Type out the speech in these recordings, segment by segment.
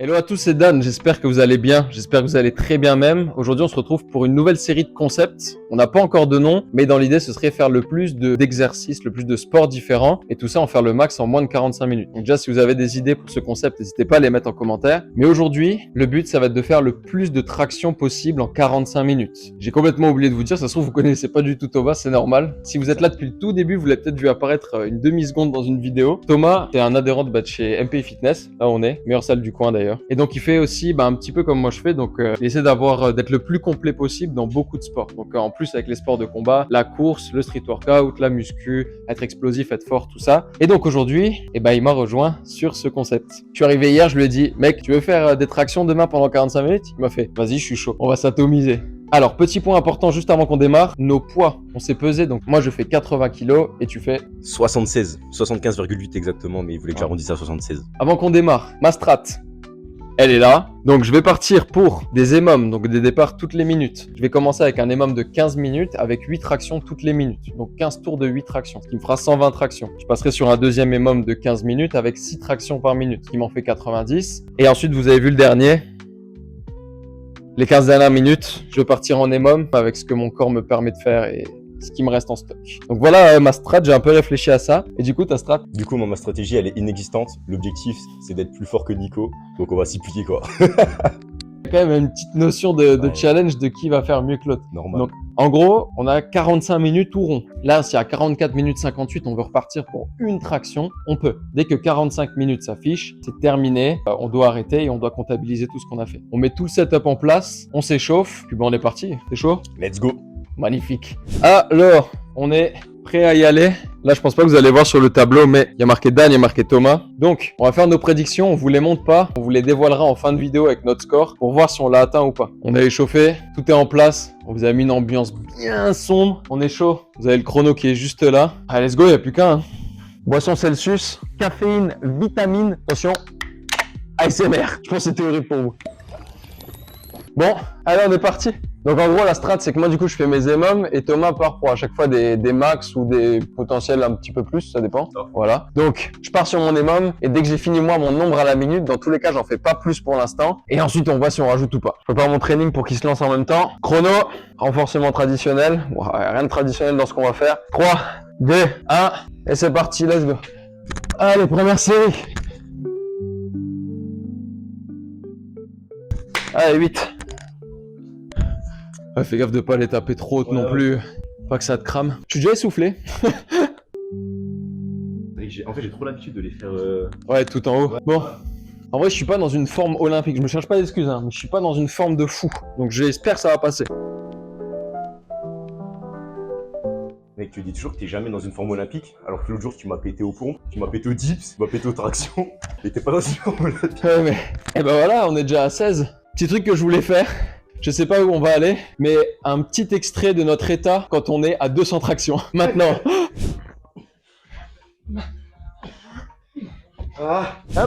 Hello à tous, c'est Dan, j'espère que vous allez bien, j'espère que vous allez très bien même. Aujourd'hui on se retrouve pour une nouvelle série de concepts. On n'a pas encore de nom, mais dans l'idée ce serait faire le plus d'exercices, le plus de sports différents, et tout ça en faire le max en moins de 45 minutes. Donc déjà si vous avez des idées pour ce concept, n'hésitez pas à les mettre en commentaire. Mais aujourd'hui, le but ça va être de faire le plus de traction possible en 45 minutes. J'ai complètement oublié de vous dire, ça se trouve vous connaissez pas du tout Thomas, c'est normal. Si vous êtes là depuis le tout début, vous l'avez peut-être vu apparaître une demi-seconde dans une vidéo. Thomas, c'est un adhérent de chez MPI Fitness, là on est, meilleure salle du coin d'ailleurs. Et donc il fait aussi un petit peu comme moi je fais, donc il essaie d'être le plus complet possible dans beaucoup de sports. Donc en plus avec les sports de combat, la course, le street workout, la muscu, être explosif, être fort, tout ça. Et donc aujourd'hui, il m'a rejoint sur ce concept. Je suis arrivé hier, je lui ai dit, mec, tu veux faire des tractions demain pendant 45 minutes? Il m'a fait, vas-y, je suis chaud, on va s'atomiser. Alors, petit point important juste avant qu'on démarre, nos poids, on s'est pesé, donc moi je fais 80 kg et tu fais 76, 75,8 exactement, mais il voulait que j'arrondisse à 76. Avant qu'on démarre, ma strat, elle est là. Donc je vais partir pour des EMOM, donc des départs toutes les minutes. Je vais commencer avec un EMOM de 15 minutes avec 8 tractions toutes les minutes. Donc 15 tours de 8 tractions, ce qui me fera 120 tractions. Je passerai sur un deuxième EMOM de 15 minutes avec 6 tractions par minute, ce qui m'en fait 90. Et ensuite, vous avez vu le dernier. Les 15 dernières minutes, je vais partir en EMOM avec ce que mon corps me permet de faire et ce qui me reste en stock. Donc voilà ma strat, j'ai un peu réfléchi à ça. Et du coup, ta strat? Du coup, ma stratégie, elle est inexistante. L'objectif, c'est d'être plus fort que Nico. Donc on va s'y plier, quoi. Il y a quand même une petite notion de challenge de qui va faire mieux que l'autre. Normal. Donc, en gros, on a 45 minutes tout rond. Là, si à 44 minutes 58, on veut repartir pour une traction, on peut. Dès que 45 minutes s'affichent, c'est terminé. On doit arrêter et on doit comptabiliser tout ce qu'on a fait. On met tout le setup en place, on s'échauffe, puis on est parti. T'es chaud? Let's go. Magnifique. Alors, on est prêt à y aller. Là, je pense pas que vous allez voir sur le tableau, mais il y a marqué Dan, il y a marqué Thomas. Donc, on va faire nos prédictions. On vous les montre pas. On vous les dévoilera en fin de vidéo avec notre score pour voir si on l'a atteint ou pas. On a échauffé. Tout est en place. On vous a mis une ambiance bien sombre. On est chaud. Vous avez le chrono qui est juste là. Allez, let's go. Il n'y a plus qu'un. Boisson Celsius, caféine, vitamine. Attention. ASMR. Je pense que c'était horrible pour vous. Bon, allez, on est parti. Donc en gros la strat c'est que moi du coup je fais mes EMOM et Thomas part pour à chaque fois des max ou des potentiels un petit peu plus, ça dépend. Voilà. Donc je pars sur mon EMOM et dès que j'ai fini moi mon nombre à la minute, dans tous les cas j'en fais pas plus pour l'instant. Et ensuite on voit si on rajoute ou pas. Je prépare mon training pour qu'il se lance en même temps. Chrono, renforcement traditionnel. Bon, rien de traditionnel dans ce qu'on va faire. 3, 2, 1 et c'est parti, let's go. Allez, première série. Allez, 8. Ouais, fais gaffe de pas les taper trop haute non plus. Pas que ça te crame. Je suis déjà essoufflé. En fait, j'ai trop l'habitude de les faire... Ouais, tout en haut. Ouais. Bon. En vrai, je suis pas dans une forme olympique. Je me cherche pas d'excuses, hein, mais je suis pas dans une forme de fou. Donc j'espère que ça va passer. Mec, tu dis toujours que t'es jamais dans une forme olympique, alors que l'autre jour, tu m'as pété aux pompes, tu m'as pété aux dips, tu m'as pété aux tractions, et t'es pas dans une forme olympique. Ouais, mais... Et ben voilà, on est déjà à 16. Petit truc que je voulais faire. Je sais pas où on va aller, mais un petit extrait de notre état quand on est à 200 tractions. Maintenant.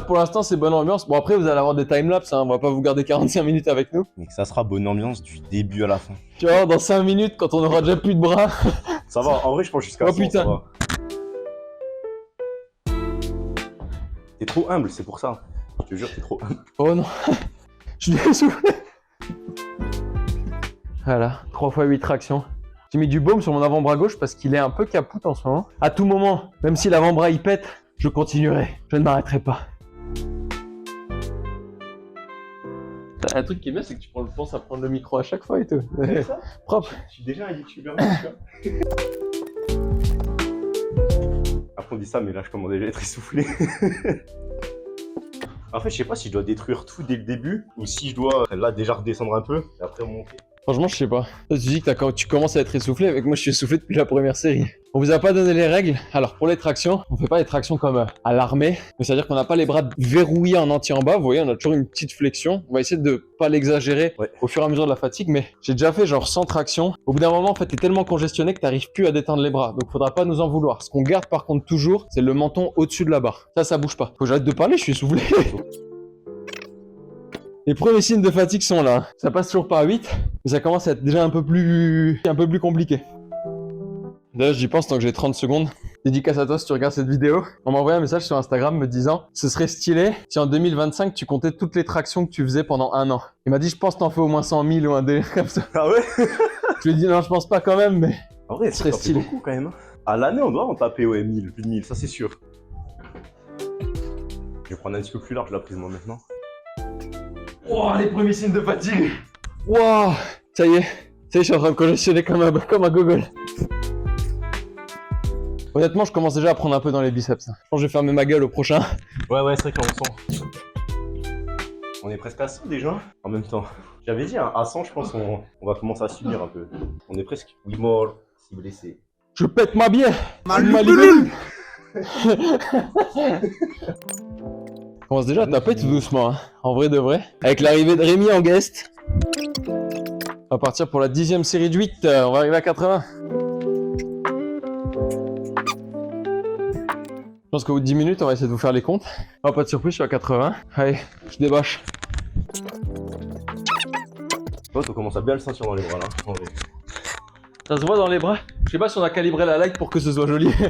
Pour l'instant, c'est bonne ambiance. Bon, après, vous allez avoir des timelapses, hein. On va pas vous garder 45 minutes avec nous. Donc ça sera bonne ambiance du début à la fin. Tu vois, dans 5 minutes, quand on aura déjà plus de bras. Ça va, en vrai, je pense jusqu'à 100, putain. ça va. T'es trop humble, c'est pour ça. Je te jure, t'es trop humble. Oh non. Je suis essoufflé. Voilà, 3 fois 8 tractions. J'ai mis du baume sur mon avant-bras gauche parce qu'il est un peu capoute en ce moment. À tout moment, même si l'avant-bras il pète, je continuerai. Je ne m'arrêterai pas. Un truc qui est bien, c'est que tu penses à prendre le micro à chaque fois et tout. Ça Propre. Je suis déjà un youtubeur. Après on dit ça, mais là je commence déjà à être essoufflé. En fait, je sais pas si je dois détruire tout dès le début ou si je dois là déjà redescendre un peu et après monter. Franchement, je sais pas. Toi, tu dis que tu commences à être essoufflé, avec moi je suis essoufflé depuis la première série. On vous a pas donné les règles. Alors pour les tractions, on fait pas les tractions comme à l'armée, mais c'est-à-dire qu'on n'a pas les bras verrouillés en entier en bas. Vous voyez, on a toujours une petite flexion. On va essayer de pas l'exagérer au fur et à mesure de la fatigue, mais j'ai déjà fait genre 100 tractions. Au bout d'un moment, en fait, t'es tellement congestionné que t'arrives plus à détendre les bras. Donc faudra pas nous en vouloir. Ce qu'on garde par contre toujours, c'est le menton au-dessus de la barre. Ça bouge pas. Faut que j'arrête de parler, je suis essoufflé. Les premiers signes de fatigue sont là. Ça passe toujours par 8, mais ça commence à être déjà un peu plus compliqué. Là, j'y pense tant que j'ai 30 secondes. Dédicace à toi si tu regardes cette vidéo. On m'a envoyé un message sur Instagram me disant « Ce serait stylé si en 2025 tu comptais toutes les tractions que tu faisais pendant un an. » Il m'a dit « Je pense que t'en fais au moins 100 000 ou un délire comme ça. » Ah ouais? Je lui ai dit « Non, je pense pas quand même, mais En vrai, ce serait ça fait stylé. » beaucoup quand même. À l'année, on doit en taper, ouais, 1000, plus de 1000, ça c'est sûr. Je vais prendre un petit peu plus large la prise moi maintenant. Oh, les premiers signes de fatigue. Wow, ça y est, je suis en train de congestionner comme un gogol. Honnêtement, je commence déjà à prendre un peu dans les biceps. Je pense que je vais fermer ma gueule au prochain. Ouais, c'est vrai qu'on sent. On est presque à 100 déjà, en même temps. J'avais dit, hein, à 100, je pense qu'on va commencer à subir un peu. On est presque. Oui, mort, si blessé. Je pète ma bière. Ma libellule. On commence déjà à taper tout doucement, hein. En vrai de vrai. Avec l'arrivée de Rémi en guest. On va partir pour la 10e série de 8, on va arriver à 80. Je pense qu'au bout de 10 minutes, on va essayer de vous faire les comptes. Oh, pas de surprise, je suis à 80. Allez, je débâche. Toi, on commence à bien le sentir dans les bras là. En vrai. Ça se voit dans les bras. Je sais pas si on a calibré la light pour que ce soit joli. Tu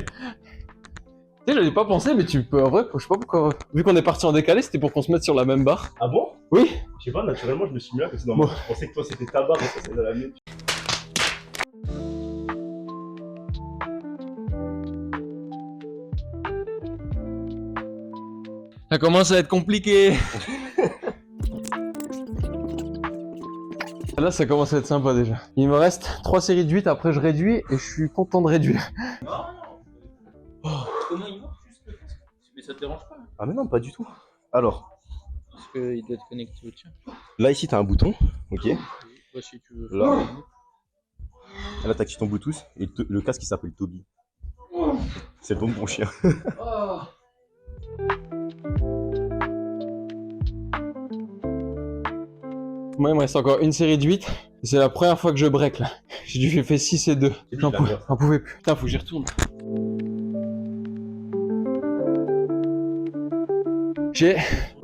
sais, j'avais pas pensé, mais tu peux, en vrai, je sais pas pourquoi. Vu qu'on est parti en décalé, c'était pour qu'on se mette sur la même barre. Ah bon? Oui. Je sais pas, naturellement, je me suis mis là, parce que dans Bon. je pensais que toi c'était ta barre et ça c'était la mienne. Ça commence à être compliqué. Là, ça commence à être sympa déjà. Il me reste 3 séries de 8, après je réduis et je suis content de réduire. Non. Comment il marche juste le casque? Mais ça te dérange pas? Ah mais non, pas du tout. Alors, Parce qu'il doit être connecté au tien. là ici t'as un bouton, ok. Toi, si tu veux. Là, là t'actives ton Bluetooth et le casque il s'appelle Toby. C'est le bon bon chien. Moi, il me reste encore une série de 8. C'est la première fois que je break là. J'ai fait 6 et 2. J'en pouvais plus. Putain, faut que j'y retourne. J'ai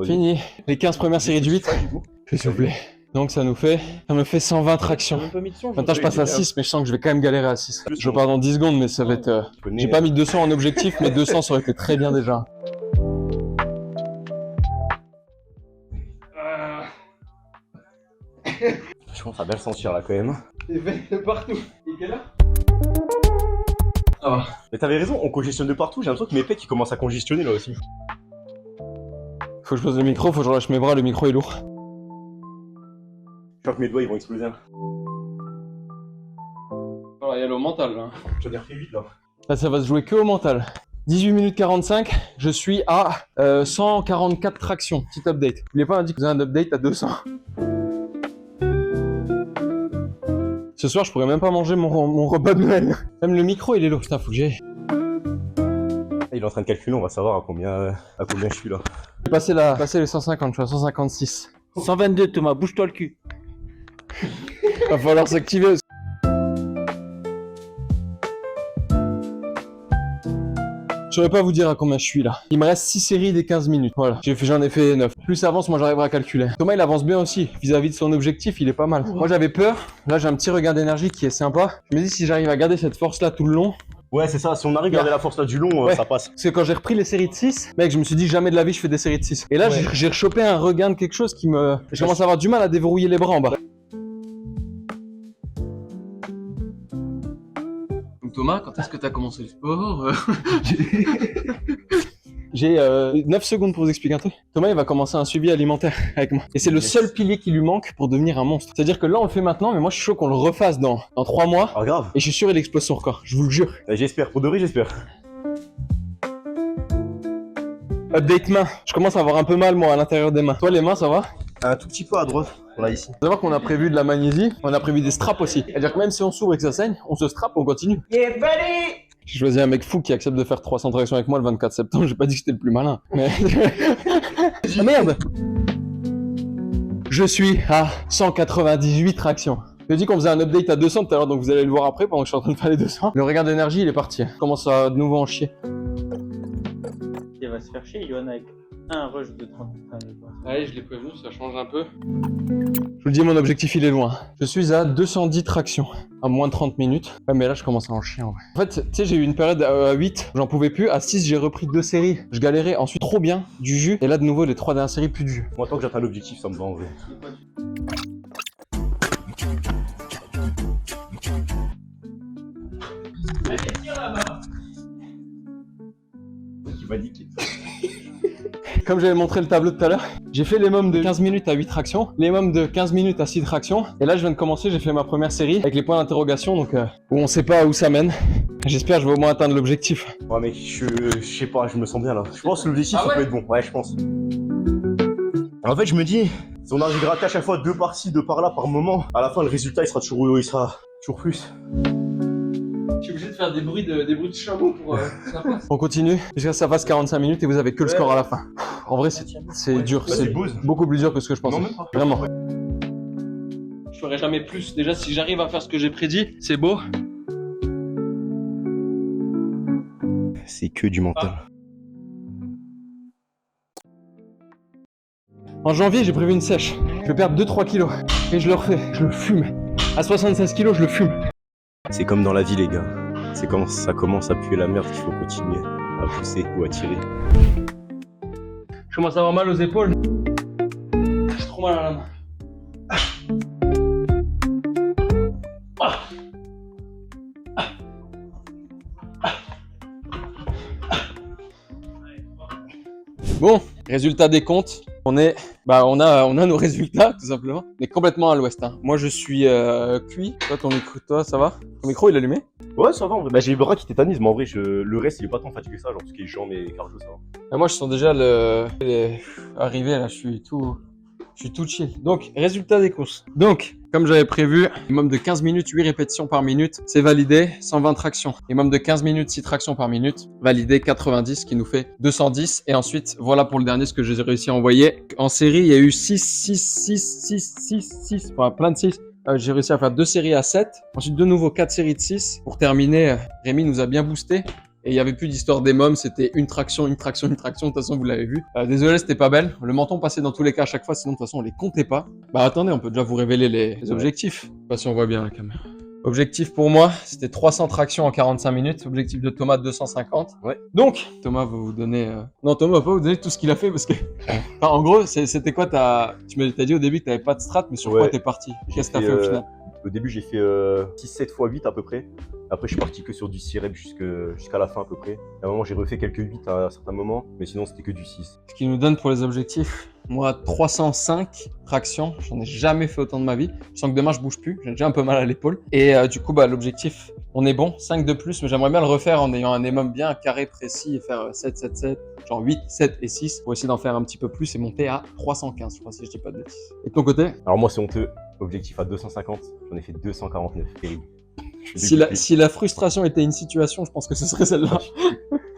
fini les 15 premières séries de 8. Je vais souffler. Donc ça me fait 120 tractions. Maintenant je passe à 6, mais je sens que je vais quand même galérer à 6. Je repars dans 10 secondes, mais ça va être... J'ai pas mis 200 en objectif, mais 200 ça aurait été très bien déjà. Je commence à bien le sentir là quand même. C'est fait de partout. Et quelle heure? Ah. Mais t'avais raison, on congestionne de partout, j'ai l'impression que mes pecs ils commencent à congestionner là aussi. Faut que je pose le micro, faut que je relâche mes bras, le micro est lourd. Je crois que mes doigts ils vont exploser. Voilà, il y a le mental là. J'en ai refait 8 là. Là ça va se jouer que au mental. 18 minutes 45, je suis à 144 tractions. Petit update. N'oubliez pas, on a dit que vous avez un update à 200. Ce soir, je pourrais même pas manger mon repas de Noël. Même le micro, il est lourd. Putain, faut que j'aille. Il est en train de calculer, on va savoir à combien je suis là. J'ai passé les 150, je suis à 156. 122, Thomas, bouge-toi le cul. Va falloir s'activer aussi. Je saurais pas vous dire à combien je suis là. Il me reste 6 séries des 15 minutes. Voilà, j'en ai fait 9. Plus ça avance, moi j'arriverai à calculer. Thomas il avance bien aussi. Vis-à-vis de son objectif, il est pas mal. Moi j'avais peur. Là j'ai un petit regain d'énergie qui est sympa. Je me dis si j'arrive à garder cette force là tout le long. Ouais, c'est ça, si on arrive à garder la force là du long, Ouais. ça passe. Parce que quand j'ai repris les séries de 6, mec, je me suis dit jamais de la vie je fais des séries de 6. Et là Ouais. j'ai rechopé un regain de quelque chose qui me... Je commence à avoir du mal à déverrouiller les bras en bas. Donc Thomas, quand est-ce que t'as commencé le sport? J'ai 9 secondes pour vous expliquer un truc. Thomas il va commencer un suivi alimentaire avec moi. Et c'est le seul pilier qui lui manque pour devenir un monstre. C'est-à-dire que là on le fait maintenant, mais moi je suis chaud qu'on le refasse dans 3 mois. Ah grave. Et je suis sûr il explose son record, je vous le jure. J'espère, pour de vrai j'espère. Update main, je commence à avoir un peu mal moi à l'intérieur des mains. Toi les mains ça va? Un tout petit peu à droite, là ici. Faut savoir qu'on a prévu de la magnésie, on a prévu des straps aussi. C'est-à-dire que même si on s'ouvre et que ça saigne, on se strappe, on continue. Yeah, buddy! J'ai choisi un mec fou qui accepte de faire 300 tractions avec moi le 24 septembre, j'ai pas dit que c'était le plus malin. Mais... ah merde! Je suis à 198 tractions. J'ai dit qu'on faisait un update à 200 tout à l'heure, donc vous allez le voir après pendant que je suis en train de faire les 200. Le regain d'énergie il est parti, je commence à de nouveau en chier. Il va se faire chier, Johan, avec un rush de 30 minutes. Allez, je l'ai prévenu, ça change un peu. Je vous le dis, mon objectif il est loin. Je suis à 210 tractions. à moins de 30 minutes. Ouais, mais là, je commence à en chier en vrai. En fait, tu sais, j'ai eu une période à 8, j'en pouvais plus. À 6, j'ai repris 2 séries. Je galérais. Ensuite, trop bien, du jus. Et là, de nouveau, les 3 dernières séries, plus de jus. Moi, tant que j'atteins l'objectif, ça me va en vrai. Il m'a niqué. Comme j'avais montré le tableau tout à l'heure, j'ai fait les mômes de 15 minutes à 8 tractions, les mômes de 15 minutes à 6 tractions. Et là, je viens de commencer, j'ai fait ma première série avec les points d'interrogation, donc où on sait pas où ça mène. J'espère que je vais au moins atteindre l'objectif. Ouais, mec, je sais pas, je me sens bien là. Je pense que l'objectif, ça peut être bon. Ouais, je pense. En fait, je me dis, si on arrive à gratter à chaque fois 2 par-ci, 2 par-là par moment, à la fin, le résultat, il sera toujours plus. Je suis obligé de faire des bruits de chameau pour que ça passe. On continue jusqu'à ce que ça fasse 45 minutes et vous avez que le score à la fin. En vrai, c'est dur, Ouais, c'est beaucoup plus dur que ce que je pensais. Non, même pas. Vraiment. Je ferai jamais plus. Déjà, si j'arrive à faire ce que j'ai prédit, c'est beau. C'est que du mental. En janvier, j'ai prévu une sèche. Je vais perdre 2-3 kilos. Et je le refais, je le fume. À 76 kilos, je le fume. C'est comme dans la vie, les gars. C'est quand ça commence à puer la merde qu'il faut continuer à pousser ou à tirer. Je commence à avoir mal aux épaules. J'ai trop mal à la main. Bon, résultat des comptes. On a nos résultats tout simplement. On est complètement à l'ouest. Hein. Moi je suis cuit. Toi ton micro, ça va? Ton micro il est allumé? Ouais, ça va en vrai. Bah, j'ai les bras qui tétanisent, mais en vrai, le reste, il est pas tant fatigué que ça. Genre, tout ce qui est jambes et cardio, ça va. Moi je sens déjà arrivé là. Je suis tout chill. Donc, résultat des courses. Donc, comme j'avais prévu, minimum de 15 minutes, 8 répétitions par minute, c'est validé, 120 tractions. Minimum de 15 minutes, 6 tractions par minute, validé 90, ce qui nous fait 210. Et ensuite, voilà pour le dernier, ce que j'ai réussi à envoyer. En série, il y a eu 6, enfin plein de 6. J'ai réussi à faire 2 séries à 7. Ensuite, de nouveau 4 séries de 6. Pour terminer, Rémi nous a bien boosté. Et il n'y avait plus d'histoire des mômes, c'était une traction. De toute façon, vous l'avez vu. Désolé, c'était pas belle. Le menton passait dans tous les cas à chaque fois, sinon de toute façon, on les comptait pas. Bah attendez, on peut déjà vous révéler les objectifs. Je sais pas si on voit bien la caméra. Objectif pour moi, c'était 300 tractions en 45 minutes. Objectif de Thomas, 250. Ouais. Donc, Thomas va vous donner... Non, Thomas va pas vous donner tout ce qu'il a fait parce que... Enfin, en gros, c'était quoi Tu m'as dit au début que t'avais pas de strat, mais sur quoi t'es parti? Qu'est-ce que t'as fait au final? Au début, j'ai fait 6-7 x 8 à peu près. Après, je suis parti que sur du 6 reps jusqu'à la fin à peu près. À un moment, j'ai refait quelques 8 à un certain moment, mais sinon, c'était que du 6. Ce qui nous donne pour les objectifs, moi, 305 tractions. J'en ai jamais fait autant de ma vie. Je sens que demain, je bouge plus. J'ai déjà un peu mal à l'épaule. Et du coup, l'objectif, on est bon. 5 de plus, mais j'aimerais bien le refaire en ayant un minimum bien carré, précis et faire 7, 7, 7. Genre 8, 7 et 6 pour essayer d'en faire un petit peu plus et monter à 315, je crois, si je dis pas de bêtises. Et de ton côté? Alors moi, c'est honteux. Objectif à 250, j'en ai fait 249. Terrible. Si la frustration était une situation, je pense que ce serait celle-là.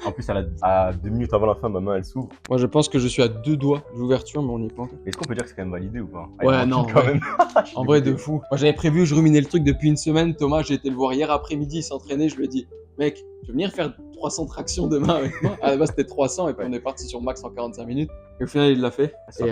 En plus, à 2 minutes avant la fin, ma main, elle s'ouvre. Moi, je pense que je suis à 2 doigts d'ouverture, mais on n'y est pas encore. Est-ce qu'on peut dire que c'est quand même validé ou pas? Ouais, non, quand même. En vrai, de fou. Moi, j'avais prévu, je ruminais le truc depuis une semaine. Thomas, j'ai été le voir hier après-midi, il s'entraînait. Je lui ai dit, mec, tu veux venir faire 300 tractions demain avec moi? À la base, c'était 300 et puis on est parti sur max en 45 minutes. Et au final, il l'a fait. Et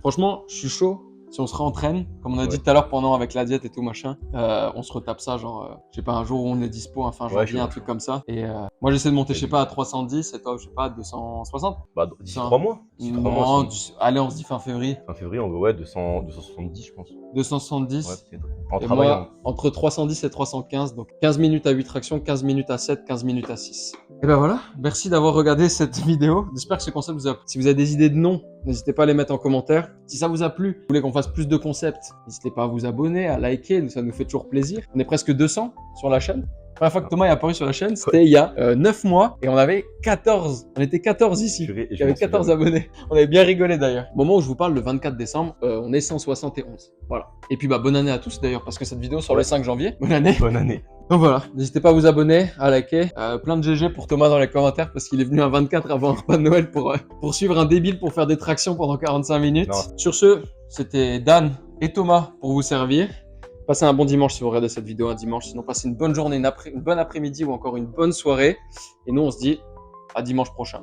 franchement, je suis chaud. Si on se réentraîne, comme on a dit tout à l'heure pendant avec la diète et tout machin, on se retape ça genre, je sais pas, un jour où on est dispo, enfin janvier, un truc comme ça. Et moi j'essaie de monter, je sais pas, à 310 et toi, je sais pas, à 260. Bah, d'ici 3 mois. Non, allez, on se dit fin février. Fin février, on va 270, je pense. 270. Ouais, peut-être. En Et travaillant. moi, entre 310 et 315, donc 15 minutes à 8 tractions, 15 minutes à 7, 15 minutes à 6. Et ben voilà, merci d'avoir regardé cette vidéo. J'espère que ce concept vous a plu. Si vous avez des idées de noms, n'hésitez pas à les mettre en commentaire. Si ça vous a plu, vous voulez qu'on fasse plus de concepts, n'hésitez pas à vous abonner, à liker, ça nous fait toujours plaisir. On est presque 200 sur la chaîne. La première fois que Thomas est apparu sur la chaîne, c'était il y a 9 mois et on avait 14. On était 14 ici. Il y avait 14 abonnés. On avait bien rigolé d'ailleurs. Au moment où je vous parle, le 24 décembre, on est 171. Voilà. Et puis bonne année à tous d'ailleurs parce que cette vidéo sort le 5 janvier. Bonne année. Bonne année. Donc voilà, n'hésitez pas à vous abonner, à liker. Plein de GG pour Thomas dans les commentaires parce qu'il est venu un 24 avant un repas de Noël pour suivre un débile pour faire des tractions pendant 45 minutes. Non. Sur ce, c'était Dan et Thomas pour vous servir. Passez un bon dimanche si vous regardez cette vidéo un dimanche. Sinon, passez une bonne journée, une bonne après-midi ou encore une bonne soirée. Et nous, on se dit à dimanche prochain.